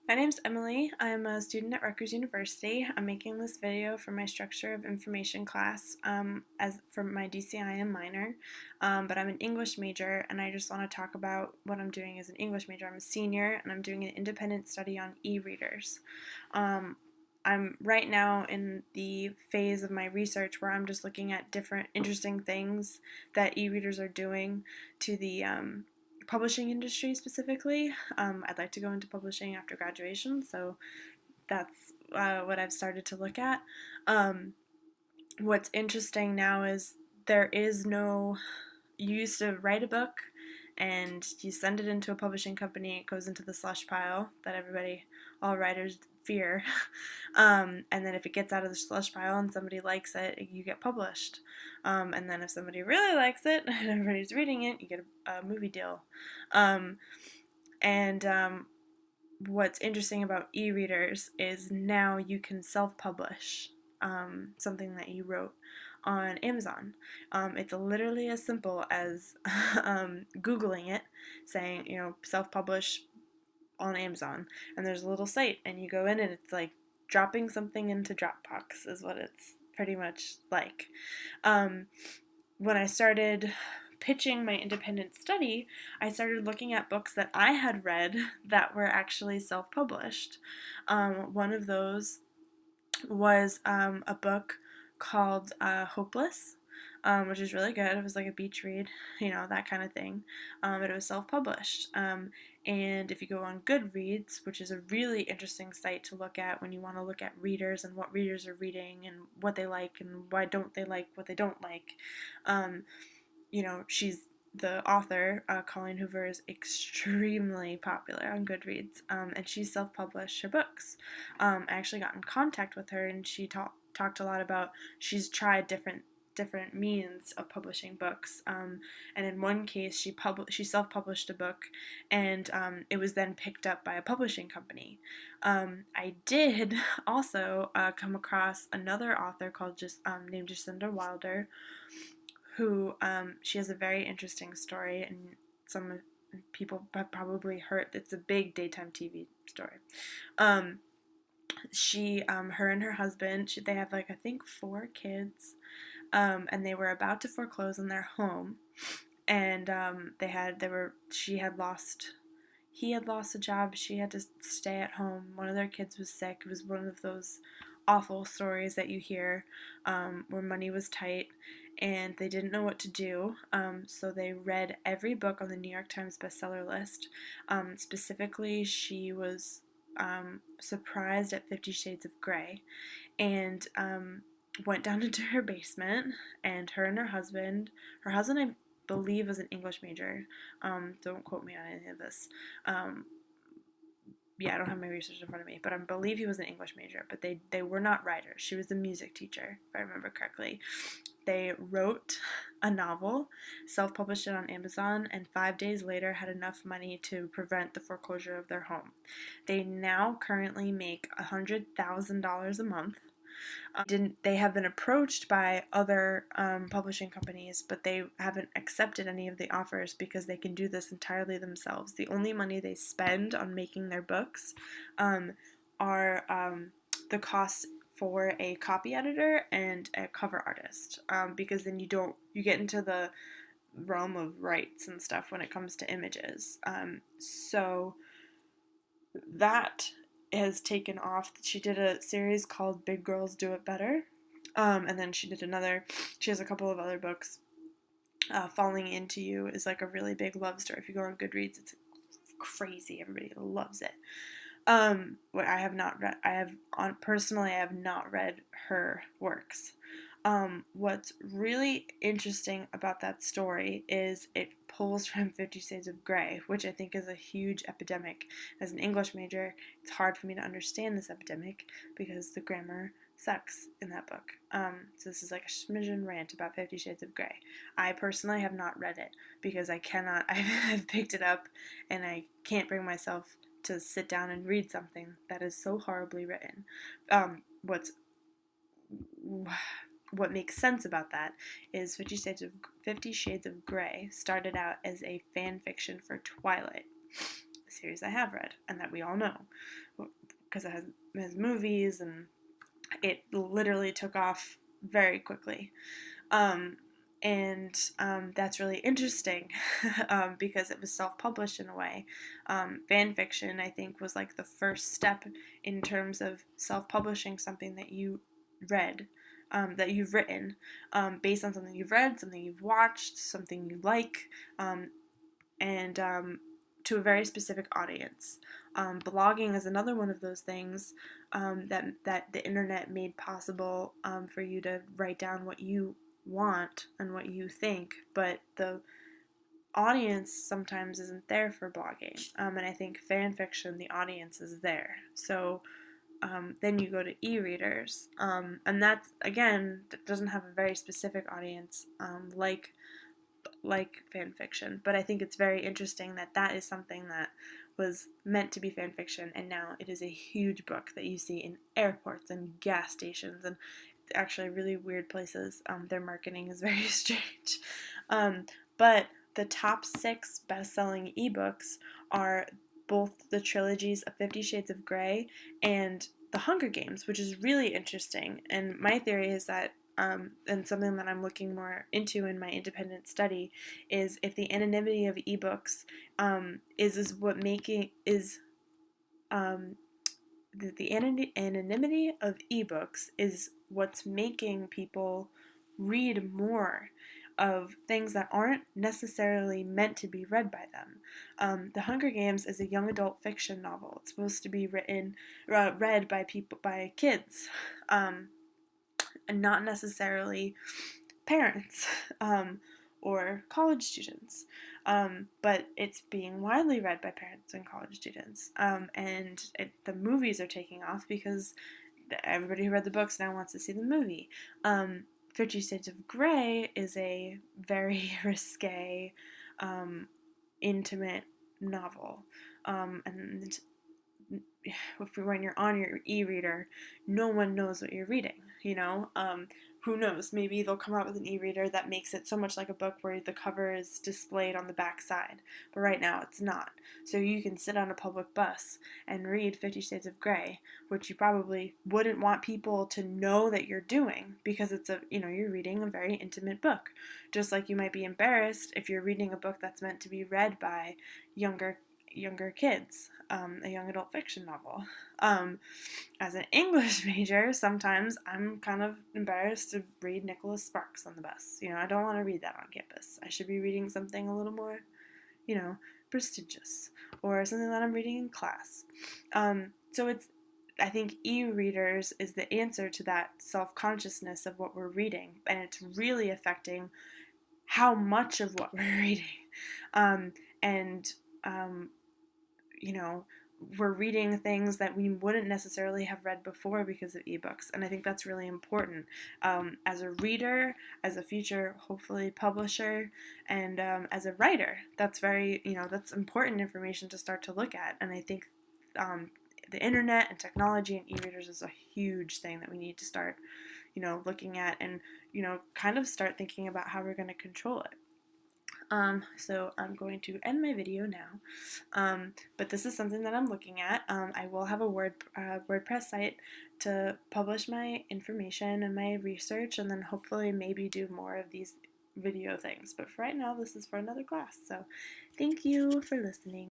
My name's Emily. I'm a student at Rutgers University. I'm making this video for my Structure of Information class as for my DCIM minor, but I'm an English major and I just want to talk about what I'm doing as an English major. I'm a senior and I'm doing an independent study on e-readers. I'm right now in the phase of my research where I'm just looking at different interesting things that e-readers are doing to the publishing industry specifically. I'd like to go into publishing after graduation, so that's what I've started to look at. What's interesting now is there is no, you used to write a book and you send it into a publishing company, it goes into the slush pile that all writers fear. And then if it gets out of the slush pile and somebody likes it, you get published. And then if somebody really likes it and everybody's reading it, you get a movie deal. And what's interesting about e-readers is now you can self-publish something that you wrote on Amazon. It's literally as simple as Googling it, saying, self-publish on Amazon, and there's a little site, and you go in, and it's like dropping something into Dropbox is what it's pretty much like. When I started pitching my independent study, I started looking at books that I had read that were actually self-published. One of those was a book called Hopeless, which is really good. It was like a beach read, that kind of thing. But it was self-published. And if you go on Goodreads, which is a really interesting site to look at when you want to look at readers and what readers are reading and what they like and why don't they like what they don't like, she's the author, Colleen Hoover, is extremely popular on Goodreads, and she self-published her books. I actually got in contact with her, and she talked a lot about she's tried different means of publishing books, and in one case she self-published a book, and it was then picked up by a publishing company. I did also come across another author named Jacinda Wilder, who she has a very interesting story, and some people have probably heard. It's a big daytime TV story. Her and her husband, they have like I think 4 kids, and they were about to foreclose on their home, and he had lost a job. She had to stay at home. One of their kids was sick. It was one of those awful stories that you hear, where money was tight and they didn't know what to do. So they read every book on the New York Times bestseller list. Specifically, she was surprised at 50 Shades of Grey, and went down into her basement, and her and her husband, I believe, was an English major. Don't quote me on any of this. Yeah, I don't have my research in front of me, but I believe he was an English major, but they were not writers. She was a music teacher, if I remember correctly. They wrote a novel, self-published it on Amazon, and 5 days later had enough money to prevent the foreclosure of their home. They now currently make $100,000 a month. They have been approached by other publishing companies, but they haven't accepted any of the offers because they can do this entirely themselves. The only money they spend on making their books are the costs for a copy editor and a cover artist, because then you get into the realm of rights and stuff when it comes to images. So that has taken off. She did a series called Big Girls Do It Better, and then she has a couple of other books. Falling Into You is like a really big love story. If you go on Goodreads, it's crazy. Everybody loves it. What I have not read, personally, I have not read her works. What's really interesting about that story is it pulls from 50 Shades of Grey, which I think is a huge epidemic. As an English major, it's hard for me to understand this epidemic because the grammar sucks in that book. So this is like a smidgen rant about 50 Shades of Grey. I personally have not read it because I've picked it up and I can't bring myself to sit down and read something that is so horribly written. What makes sense about that is 50 Shades of Grey started out as a fan fiction for Twilight. Let's see series I have read and that we all know, because it has movies, and it literally took off very quickly. Um, and that's really interesting because it was self-published in a way. Fan fiction, I think, was like the first step in terms of self-publishing something that you read, that you've written, based on something you've read, something you've watched, something you like, and to a very specific audience. Blogging is another one of those things that the internet made possible, for you to write down what you want and what you think, but the audience sometimes isn't there for blogging. And I think fan fiction, the audience is there. So then you go to e-readers, and that's, again, doesn't have a very specific audience, like fan fiction, but I think it's very interesting that that is something that was meant to be fan fiction, and now it is a huge book that you see in airports and gas stations and actually really weird places. Their marketing is very strange. But the top 6 best-selling ebooks are both the trilogies of 50 Shades of Grey and The Hunger Games, which is really interesting. And my theory is that, and something that I'm looking more into in my independent study, is if the anonymity of ebooks is what making is the anonymity of ebooks is what's making people read more of things that aren't necessarily meant to be read by them. The Hunger Games is a young adult fiction novel. It's supposed to be read by kids, and not necessarily parents, or college students. But it's being widely read by parents and college students. The movies are taking off because everybody who read the books now wants to see the movie. 50 Shades of Grey is a very risque, intimate novel. And when you're on your e-reader, no one knows what you're reading, who knows, maybe they'll come out with an e-reader that makes it so much like a book where the cover is displayed on the back side, but right now it's not. So you can sit on a public bus and read 50 Shades of Grey, which you probably wouldn't want people to know that you're doing, because you're reading a very intimate book. Just like you might be embarrassed if you're reading a book that's meant to be read by younger kids, a young adult fiction novel. As an English major, sometimes I'm kind of embarrassed to read Nicholas Sparks on the bus. I don't want to read that on campus. I should be reading something a little more, prestigious, or something that I'm reading in class. I think e-readers is the answer to that self-consciousness of what we're reading, and it's really affecting how much of what we're reading. We're reading things that we wouldn't necessarily have read before because of ebooks, and I think that's really important. As a reader, as a future, hopefully, publisher, and as a writer, that's that's important information to start to look at, and I think the internet and technology and e-readers is a huge thing that we need to start, looking at, and, kind of start thinking about how we're going to control it. So I'm going to end my video now, but this is something that I'm looking at. I will have a WordPress site to publish my information and my research, and then hopefully maybe do more of these video things. But for right now, this is for another class. So thank you for listening.